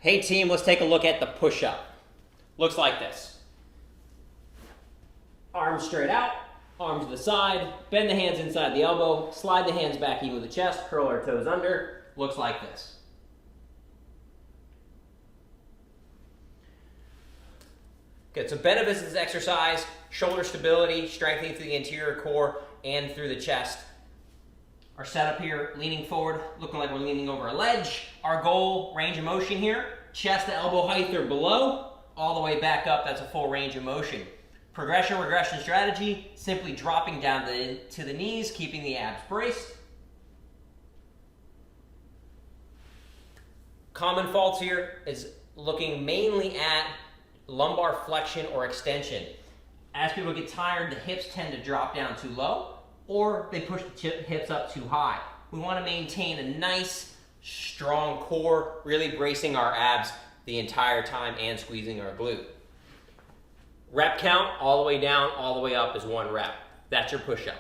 Hey team, let's take a look at the push-up. Looks like this. Arms straight out, arms to the side, bend the hands inside the elbow, slide the hands back even with the chest, curl our toes under. Looks like this. Good, so benefits of this exercise: shoulder stability, strengthening through the anterior core and through the chest. Our setup here, leaning forward, looking like we're leaning over a ledge. Our goal, range of motion here, chest to elbow height or below, all the way back up, that's a full range of motion. Progression, regression strategy, simply dropping down to the knees, keeping the abs braced. Common faults here is looking mainly at lumbar flexion or extension. As people get tired, the hips tend to drop down too low, or they push the hips up too high. We want to maintain a nice, strong core, really bracing our abs the entire time and squeezing our glute. Rep count, all the way down, all the way up is 1 rep. That's your push-up.